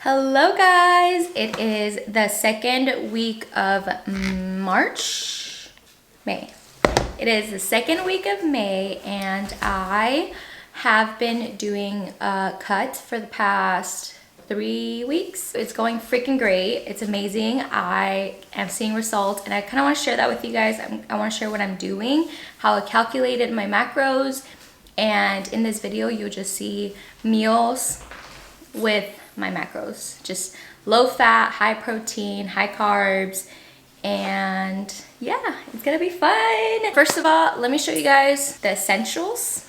Hello guys, it is the second week of May. It is the second week of May and I have been doing a cut for the past 3 weeks. It's going freaking great. It's amazing. I am seeing results and I kind of want to share that with you guys. I want to share what I'm doing, how I calculated my macros, and in this video you'll just see meals with my macros, just low fat, high protein, high carbs, and yeah, it's gonna be fun. First of all, let me show you guys the essentials.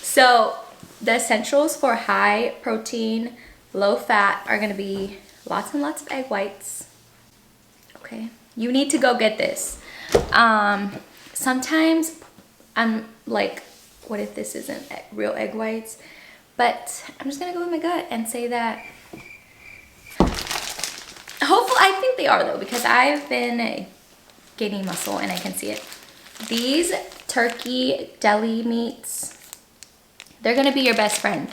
So the essentials for high protein, low fat are gonna be lots and lots of egg whites. Okay, you need to go get this. Sometimes I'm like, what if this isn't real egg whites? But I'm just gonna go with my gut and say that hopefully, I think they are though, because I've been gaining muscle and I can see it. These turkey deli meats, they're gonna be your best friend,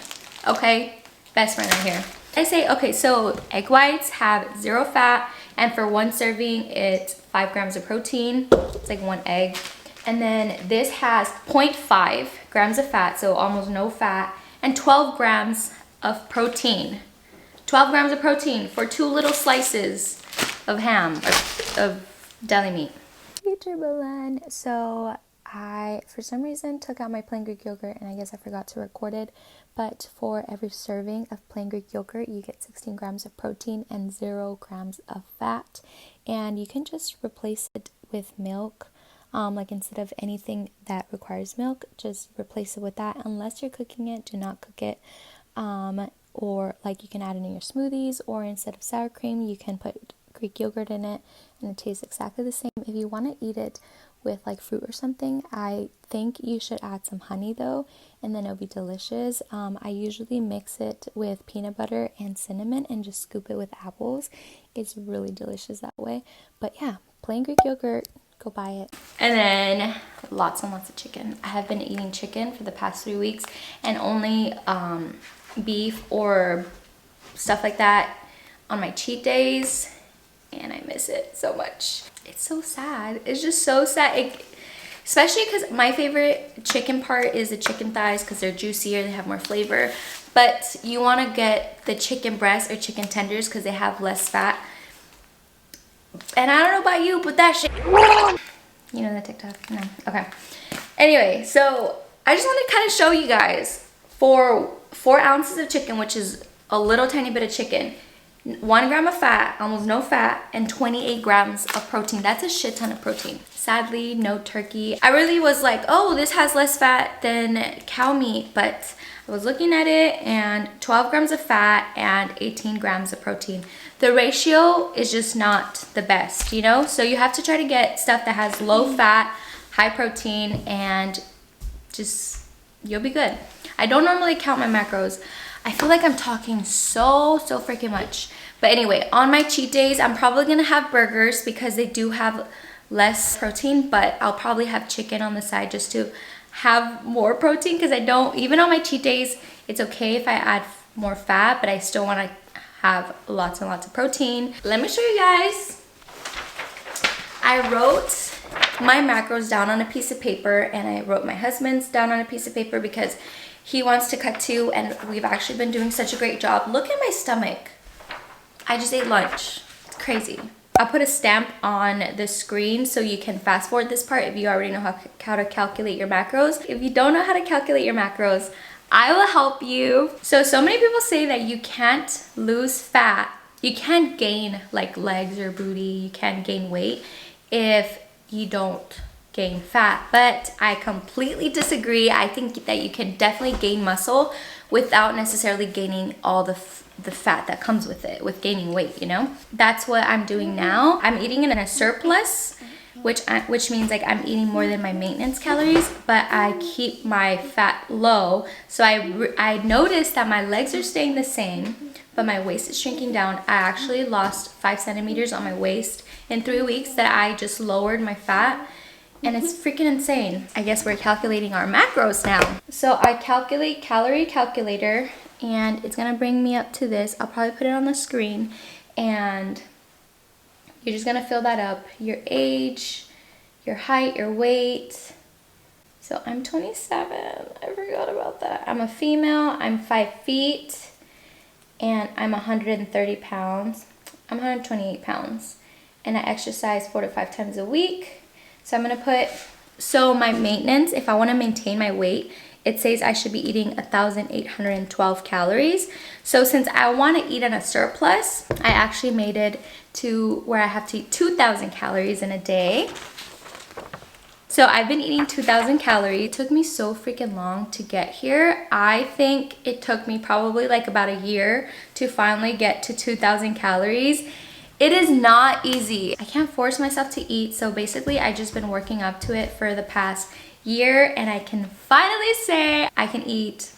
okay? Best friend right here. I say, okay, so egg whites have 0 fat, and for 1 serving, it's 5 grams of protein. It's like 1 egg. And then this has 0.5 grams of fat, so almost no fat, and 12 grams of protein. 12 grams of protein for 2 little slices of ham, of deli meat. Future Belen. So I, for some reason, took out my plain Greek yogurt and I guess I forgot to record it. But for every serving of plain Greek yogurt, you get 16 grams of protein and 0 grams of fat. And you can just replace it with milk. Like instead of anything that requires milk, just replace it with that. Unless you're cooking it, do not cook it. Or like you can add it in your smoothies, or instead of sour cream, you can put Greek yogurt in it and it tastes exactly the same. If you want to eat it with like fruit or something, I think you should add some honey though, and then it'll be delicious. I usually mix it with peanut butter and cinnamon and just scoop it with apples. It's really delicious that way. But yeah, plain Greek yogurt, go buy it. And then lots and lots of chicken. I have been eating chicken for the past 3 weeks and only beef or stuff like that on my cheat days, and I miss it so much. It's so sad. It's just so sad. Especially because my favorite chicken part is the chicken thighs because they're juicier, they have more flavor. But you want to get the chicken breast or chicken tenders because they have less fat. And I don't know about you, but that shit, you know that TikTok? No. Okay. Anyway, so I just want to kind of show you guys, for 4 ounces of chicken, which is a little tiny bit of chicken, 1 gram of fat, almost no fat, and 28 grams of protein. That's a shit ton of protein. Sadly, no turkey. I really was like, oh, this has less fat than cow meat, but I was looking at it and 12 grams of fat and 18 grams of protein. The ratio is just not the best, you know? So you have to try to get stuff that has low fat, high protein, and just, you'll be good. I don't normally count my macros. I feel like I'm talking so freaking much. But anyway, on my cheat days, I'm probably gonna have burgers because they do have less protein, but I'll probably have chicken on the side just to have more protein, because I don't, even on my cheat days, it's okay if I add more fat, but I still wanna have lots and lots of protein. Let me show you guys. I wrote my macros down on a piece of paper, and I wrote my husband's down on a piece of paper because he wants to cut too, and we've actually been doing such a great job. Look at my stomach. I just ate lunch. It's crazy. I'll put a stamp on the screen so you can fast forward this part if you already know how to calculate your macros. If you don't know how to calculate your macros, I will help you. So many people say that you can't lose fat. You can't gain like legs or booty. You can't gain weight if you don't gain fat, but I completely disagree. I think that you can definitely gain muscle without necessarily gaining all the fat that comes with it, with gaining weight, you know? That's what I'm doing now. I'm eating in a surplus, which means like I'm eating more than my maintenance calories, but I keep my fat low. So I noticed that my legs are staying the same, but my waist is shrinking down. I actually lost 5 centimeters on my waist in 3 weeks that I just lowered my fat. and it's freaking insane. I guess we're calculating our macros now. So I calculate calorie calculator, and it's gonna bring me up to this. I'll probably put it on the screen, and you're just gonna fill that up. Your age, your height, your weight. So I'm 27, I forgot about that. I'm a female, I'm 5 feet, and I'm 130 pounds. I'm 128 pounds, and I exercise 4 to 5 times a week. So I'm gonna put, so my maintenance, if I wanna maintain my weight, it says I should be eating 1,812 calories. So since I wanna eat on a surplus, I actually made it to where I have to eat 2,000 calories in a day. So I've been eating 2,000 calories. It took me so freaking long to get here. I think it took me probably like about a year to finally get to 2,000 calories. It is not easy. I can't force myself to eat. So basically I just been working up to it for the past year, and I can finally say I can eat,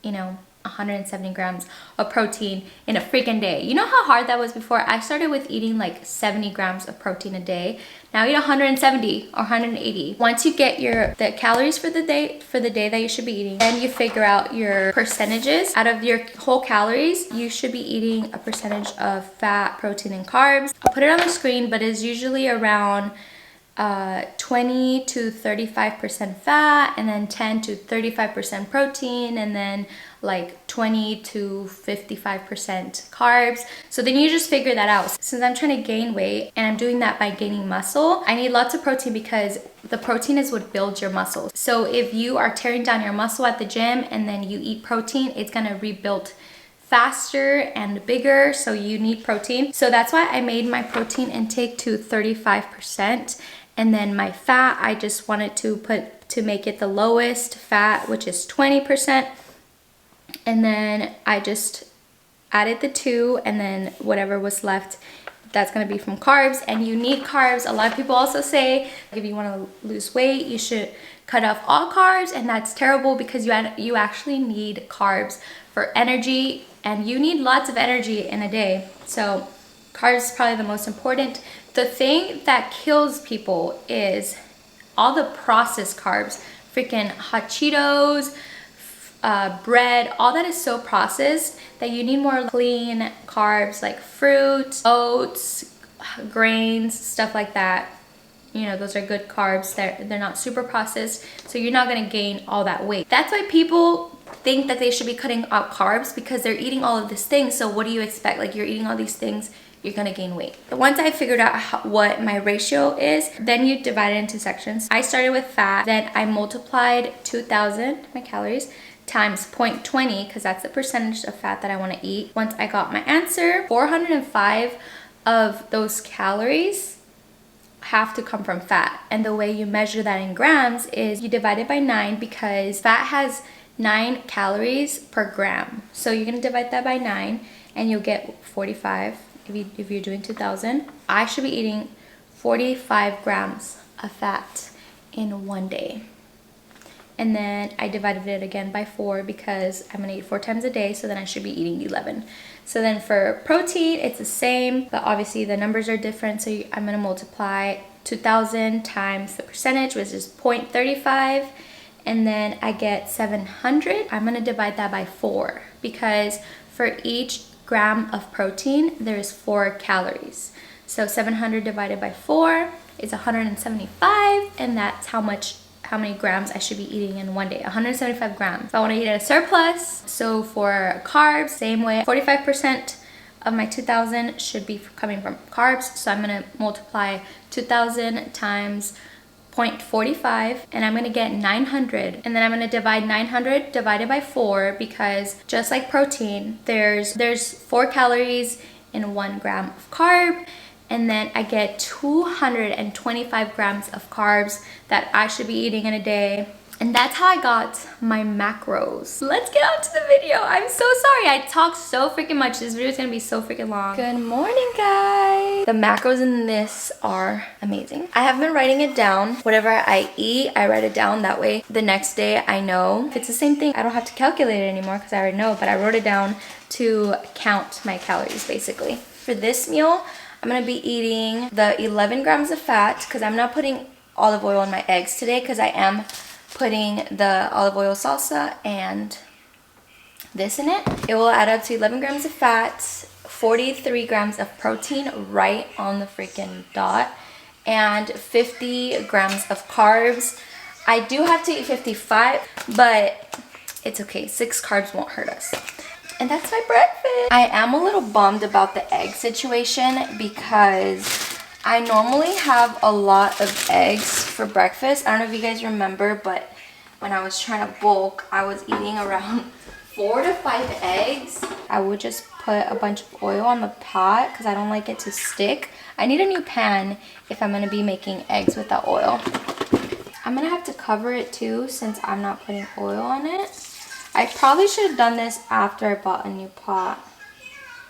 you know, 170 grams of protein in a freaking day. You know how hard that was before? I started with eating like 70 grams of protein a day. Now I eat 170 or 180. Once you get the calories for the day that you should be eating, then you figure out your percentages. Out of your whole calories, you should be eating a percentage of fat, protein, and carbs. I'll put it on the screen, but it's usually around 20 to 35% fat, and then 10 to 35% protein, and then like 20 to 55% carbs. So then you just figure that out. Since I'm trying to gain weight and I'm doing that by gaining muscle, I need lots of protein because the protein is what builds your muscles. So if you are tearing down your muscle at the gym and then you eat protein, it's gonna rebuild faster and bigger, so you need protein. So that's why I made my protein intake to 35%. And then my fat, I just wanted to make it the lowest fat, which is 20%. And then I just added the 2, and then whatever was left, that's gonna be from carbs. And you need carbs. A lot of people also say if you wanna lose weight, you should cut off all carbs, and that's terrible because you actually need carbs for energy, and you need lots of energy in a day. So carbs is probably the most important. The thing that kills people is all the processed carbs, freaking hot Cheetos, bread, all that is so processed that you need more clean carbs like fruit, oats, grains, stuff like that. You know, those are good carbs. They're not super processed, so you're not gonna gain all that weight. That's why people think that they should be cutting out carbs, because they're eating all of these things. So what do you expect? Like, you're eating all these things, you're gonna gain weight. But once I figured out what my ratio is, then you divide it into sections. I started with fat, then I multiplied 2,000, my calories, times 0.20, because that's the percentage of fat that I want to eat. Once I got my answer, 405 of those calories have to come from fat. And the way you measure that in grams is you divide it by 9, because fat has 9 calories per gram. So you're going to divide that by 9 and you'll get 45 if you're doing 2,000. I should be eating 45 grams of fat in one day. And then I divided it again by 4 because I'm gonna eat 4 times a day, so then I should be eating 11. So then for protein, it's the same, but obviously the numbers are different. So I'm gonna multiply 2,000 times the percentage, which is 0.35, and then I get 700. I'm gonna divide that by 4 because for each gram of protein, there's 4 calories. So 700 divided by 4 is 175, and that's how many grams I should be eating in one day, 175 grams. If I want to eat at a surplus, so for carbs, same way, 45% of my 2,000 should be coming from carbs. So I'm gonna multiply 2,000 times 0.45, and I'm gonna get 900. And then I'm gonna divide 900 divided by 4, because just like protein, there's 4 calories in 1 gram of carb. And then I get 225 grams of carbs that I should be eating in a day. And that's how I got my macros. Let's get on to the video. I'm so sorry I talked so freaking much. This video is gonna be so freaking long. Good morning, guys. The macros in this are amazing. I have been writing it down. Whatever I eat, I write it down. That way the next day I know. If it's the same thing, I don't have to calculate it anymore because I already know, but I wrote it down to count my calories basically. For this meal, I'm gonna be eating the 11 grams of fat because I'm not putting olive oil in my eggs today because I am putting the olive oil salsa and this in it. It will add up to 11 grams of fat, 43 grams of protein right on the freaking dot, and 50 grams of carbs. I do have to eat 55, but it's okay. 6 carbs won't hurt us. And that's my breakfast. I am a little bummed about the egg situation because I normally have a lot of eggs for breakfast. I don't know if you guys remember, but when I was trying to bulk, I was eating around 4 to 5 eggs. I would just put a bunch of oil on the pot because I don't like it to stick. I need a new pan if I'm going to be making eggs with that oil. I'm going to have to cover it too since I'm not putting oil on it. I probably should have done this after I bought a new pot.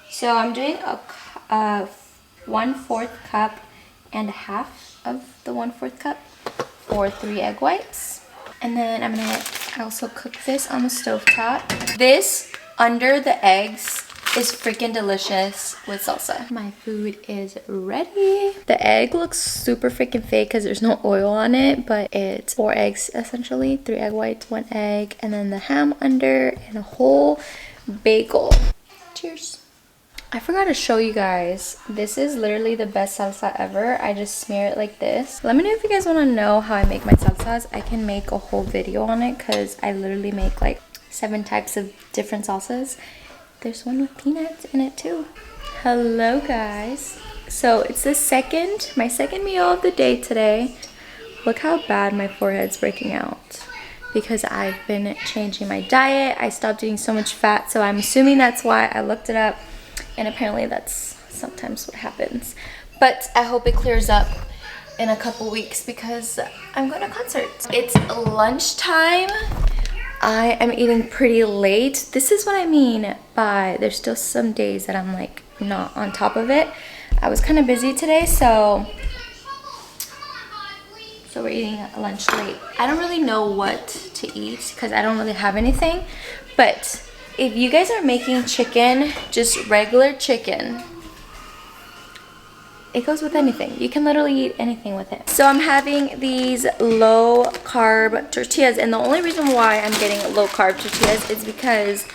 So I'm doing a 1/4 cup and a half of the 1/4 cup for 3 egg whites. And then I'm gonna also cook this on the stovetop. This under the eggs is freaking delicious with salsa. My food is ready. The egg looks super freaking fake because there's no oil on it, but it's 4 eggs essentially, 3 egg whites, 1 egg, and then the ham under and a whole bagel. Cheers. I forgot to show you guys. This is literally the best salsa ever. I just smear it like this. Let me know if you guys want to know how I make my salsas. I can make a whole video on it because I literally make like 7 types of different salsas. There's one with peanuts in it too. Hello guys. So it's my second meal of the day today. Look how bad my forehead's breaking out because I've been changing my diet. I stopped eating so much fat, so I'm assuming that's why. I looked it up and apparently that's sometimes what happens. But I hope it clears up in a couple weeks because I'm going to concert. It's lunchtime. I am eating pretty late. This is what I mean by there's still some days that I'm like not on top of it. I was kind of busy today, so we're eating lunch late. I don't really know what to eat because I don't really have anything. But if you guys are making chicken, just regular chicken, it goes with anything. You can literally eat anything with it. So I'm having these low carb tortillas, and the only reason why I'm getting low carb tortillas is because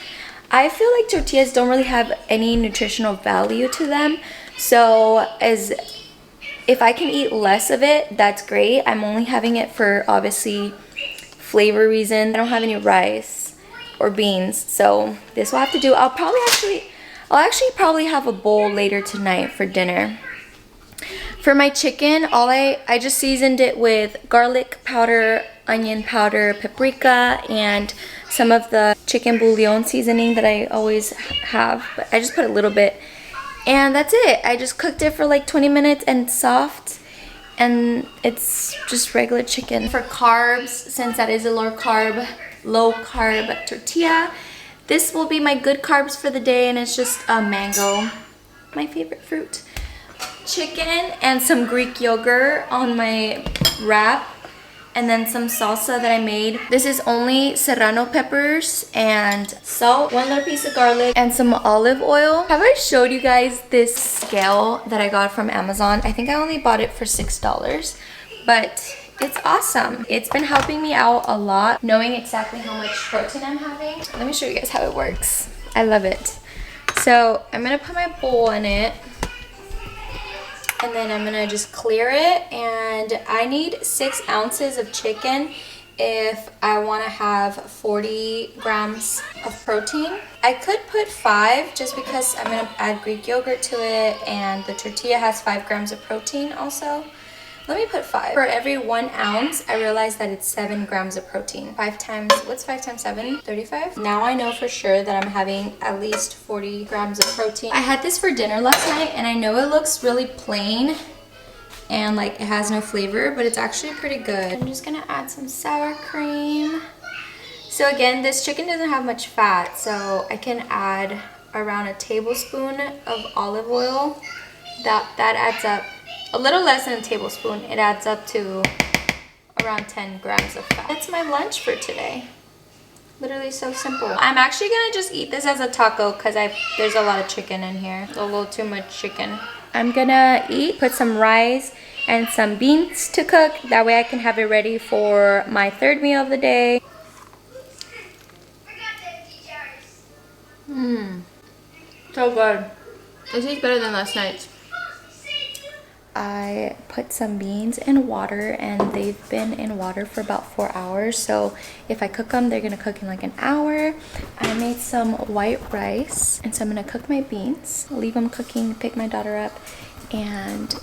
I feel like tortillas don't really have any nutritional value to them. So if I can eat less of it, that's great. I'm only having it for obviously flavor reasons. I don't have any rice or beans, so this will have to do. I'll actually probably have a bowl later tonight for dinner. For my chicken, I just seasoned it with garlic powder, onion powder, paprika, and some of the chicken bouillon seasoning that I always have. But I just put a little bit, and that's it. I just cooked it for like 20 minutes and it's soft, and it's just regular chicken. For carbs, since that is a low carb tortilla, this will be my good carbs for the day, and it's just a mango, my favorite fruit. Chicken and some Greek yogurt on my wrap, and then some salsa that I made. This is only serrano peppers and salt, 1 little piece of garlic, and some olive oil. Have I showed you guys this scale that I got from Amazon? I think I only bought it for $6, but it's awesome. It's been helping me out a lot, knowing exactly how much protein I'm having. Let me show you guys how it works. I love it. So I'm gonna put my bowl in it, and then I'm gonna just clear it, and I need 6 ounces of chicken if I want to have 40 grams of protein. I could put 5 just because I'm gonna add Greek yogurt to it, and the tortilla has 5 grams of protein also. Let me put 5. For every 1 ounce, I realized that it's 7 grams of protein. 5 times, what's 5 times 7? 35? Now I know for sure that I'm having at least 40 grams of protein. I had this for dinner last night, and I know it looks really plain and like it has no flavor, but it's actually pretty good. I'm just gonna add some sour cream. So again, this chicken doesn't have much fat, so I can add around a tablespoon of olive oil. That adds up. A little less than a tablespoon, it adds up to around 10 grams of fat. That's my lunch for today. Literally so simple. I'm actually gonna just eat this as a taco because there's a lot of chicken in here. A little too much chicken. I'm gonna put some rice and some beans to cook. That way I can have it ready for my third meal of the day. So good. It tastes better than last night's. I put some beans in water, and they've been in water for about 4 hours. So if I cook them, they're gonna cook in like an hour. I made some white rice, and so I'm gonna cook my beans, leave them cooking, pick my daughter up, and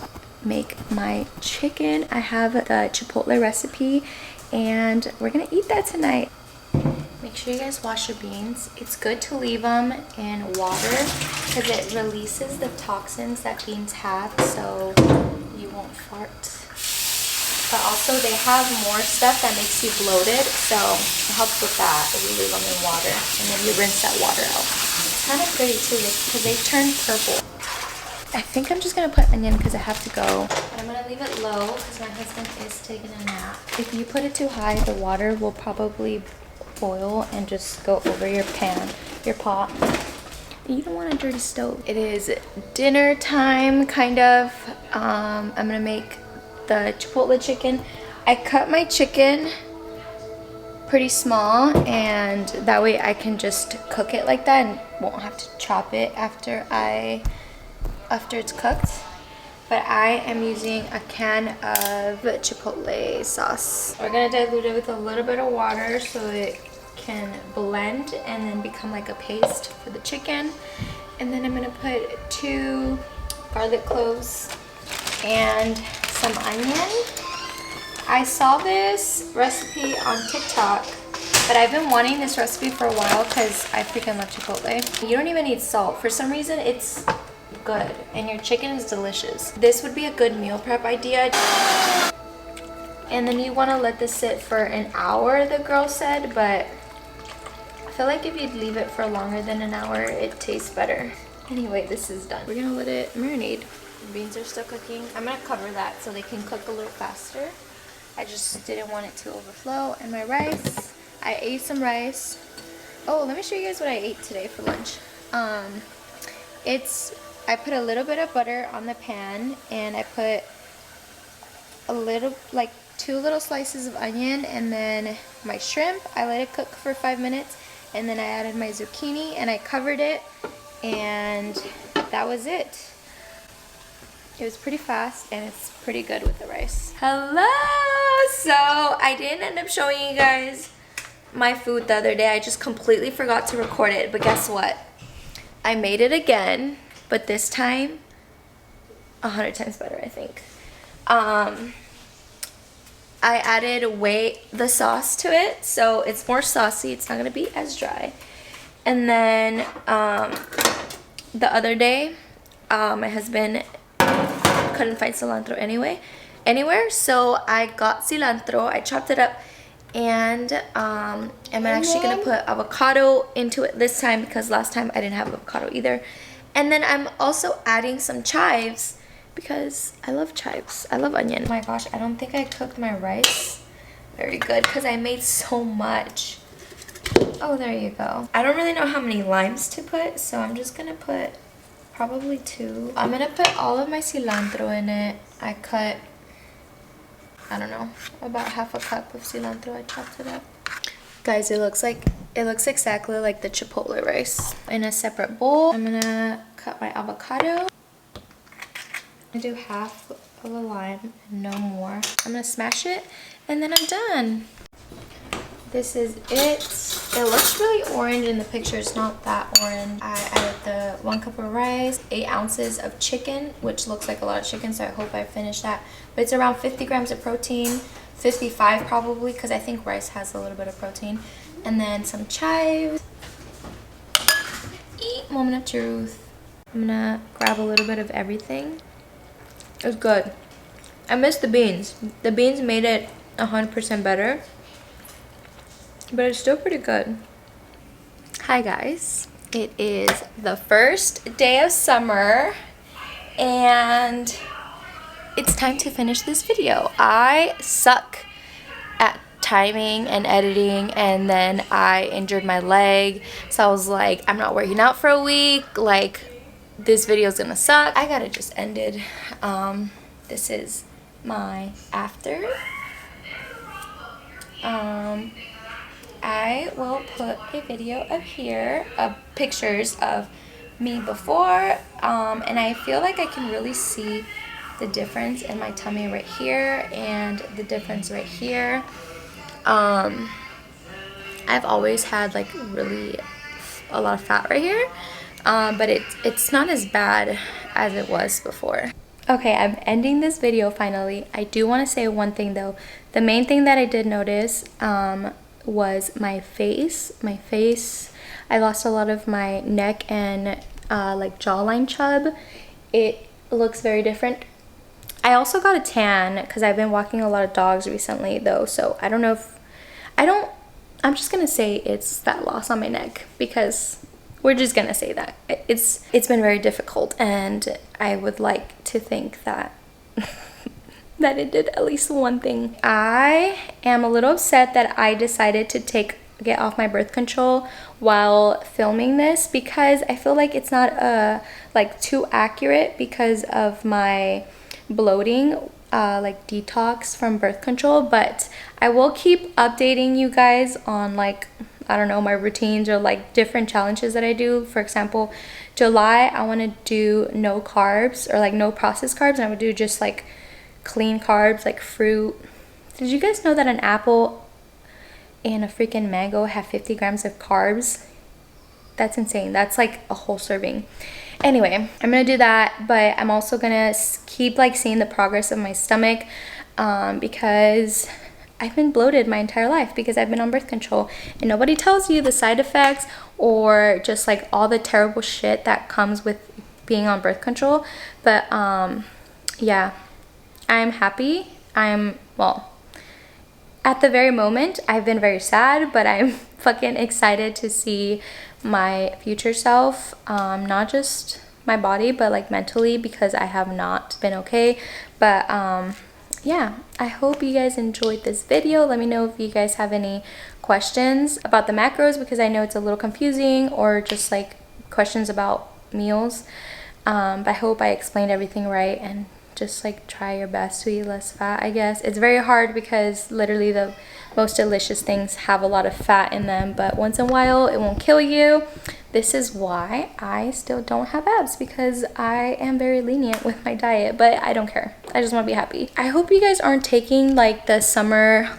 make my chicken. I have the Chipotle recipe, and we're gonna eat that tonight. Make sure you guys wash your beans. It's good to leave them in water because it releases the toxins that beans have, so you won't fart. But also they have more stuff that makes you bloated, so it helps with that if you leave them in water and then you rinse that water out. It's kind of pretty too because they turn purple. I think I'm just gonna put onion because I have to go. But I'm gonna leave it low because my husband is taking a nap. If you put it too high, the water will probably boil and just go over your pan, your pot. You don't want a dirty stove. It is dinner time, kind of. I'm gonna make the Chipotle chicken. I cut my chicken pretty small, and that way I can just cook it like that and won't have to chop it after it's cooked. But I am using a can of Chipotle sauce. We're gonna dilute it with a little bit of water so it can blend and then become like a paste for the chicken. And then I'm gonna put 2 garlic cloves and some onion. I saw this recipe on TikTok, but I've been wanting this recipe for a while because I freaking love Chipotle. You don't even need salt. For some reason, it's good and your chicken is delicious. This would be a good meal prep idea. And then you want to let this sit for an hour, the girl said, but I feel like if you leave it for longer than an hour, it tastes better. Anyway, this is done. We're gonna let it marinate. The beans are still cooking. I'm gonna cover that so they can cook a little faster. I just didn't want it to overflow. And my rice, I ate some rice. Oh, let me show you guys what I ate today for lunch. I put a little bit of butter on the pan, and I put a little, like 2 little slices of onion, and then my shrimp. I let it cook for 5 minutes, and then I added my zucchini, and I covered it, and that was it. It was pretty fast, and it's pretty good with the rice. Hello! So, I didn't end up showing you guys my food the other day. I just completely forgot to record it, but guess what? I made it again, but this time 100 times better, I think. I added the sauce to it, so it's more saucy. It's not gonna be as dry. And then the other day, my husband couldn't find cilantro anywhere, so I got cilantro. I chopped it up, and I'm actually gonna put avocado into it this time because last time I didn't have avocado either. And then I'm also adding some chives because I love chives. I love onion. Oh my gosh, I don't think I cooked my rice very good because I made so much. Oh, there you go. I don't really know how many limes to put, so I'm just gonna put probably 2. I'm gonna put all of my cilantro in it. I cut, I don't know, about half a cup of cilantro. I chopped it up. Guys, it looks exactly like the Chipotle rice. In a separate bowl, I'm gonna cut my avocado. I do half of a lime, no more. I'm gonna smash it, and then I'm done. This is it. It looks really orange in the picture. It's not that orange. I added the 1 cup of rice, 8 ounces of chicken, which looks like a lot of chicken, so I hope I finish that. But it's around 50 grams of protein, 55 probably, because I think rice has a little bit of protein. And then some chives. Eat moment of truth. I'm gonna grab a little bit of everything. It was good. I missed the beans. The beans made it 100% better. But it's still pretty good. Hi guys. It is the first day of summer, and it's time to finish this video. I suck at timing and editing, and then I injured my leg, so I was like, I'm not working out for a week, like this video is gonna suck. I gotta just end it. This is my after. I will put a video up here of pictures of me before, and I feel like I can really see the difference in my tummy right here and the difference right here. I've always had like really a lot of fat right here, but it's not as bad as it was before. Okay, I'm ending this video finally. I do want to say one thing though. The main thing that I did notice was my face. I lost a lot of my neck and like jawline chub. It looks very different. I also got a tan because I've been walking a lot of dogs recently though, so I don't know if I'm just gonna say it's fat loss on my neck, because we're just gonna say that it's been very difficult, and I would like to think that that it did at least one thing. I am a little upset that I decided to get off my birth control while filming this, because I feel like it's not like too accurate because of my bloating, like detox from birth control. But I will keep updating you guys on, like, I don't know, my routines or like different challenges that I do. For example, July I want to do no carbs, or like no processed carbs, and I would do just like clean carbs like fruit. Did you guys know that an apple and a freaking mango have 50 grams of carbs? That's insane. That's like a whole serving. Anyway, I'm gonna do that, but I'm also gonna keep like seeing the progress of my stomach, because I've been bloated my entire life because I've been on birth control, and nobody tells you the side effects or just like all the terrible shit that comes with being on birth control. But yeah, I'm happy. Well, at the very moment I've been very sad, but I'm fucking excited to see my future self, not just my body but like mentally, because I have not been okay. But yeah, I hope you guys enjoyed this video. Let me know if you guys have any questions about the macros, because I know it's a little confusing, or just like questions about meals. But I hope I explained everything right, and just like try your best to eat less fat. I guess it's very hard because literally the most delicious things have a lot of fat in them, but once in a while it won't kill you. This is why I still don't have abs, because I am very lenient with my diet, but I don't care. I just want to be happy. I hope you guys aren't taking like the summer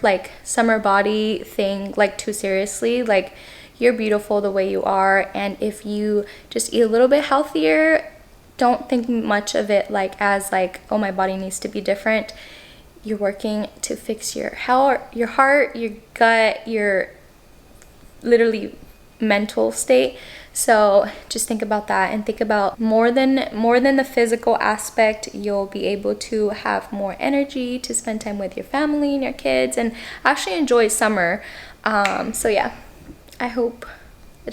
body thing like too seriously. Like, you're beautiful the way you are, and if you just eat a little bit healthier, don't think much of it like as like, oh, my body needs to be different. You're working to fix your heart, your gut, your literally mental state. So just think about that, and think about more than the physical aspect. You'll be able to have more energy to spend time with your family and your kids, and actually enjoy summer. So yeah, I hope I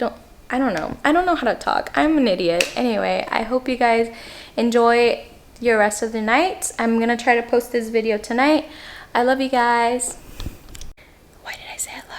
don't know how to talk. I'm an idiot. Anyway, I hope you guys enjoy your rest of the night. I'm gonna try to post this video tonight. I love you guys. Why did I say I love you?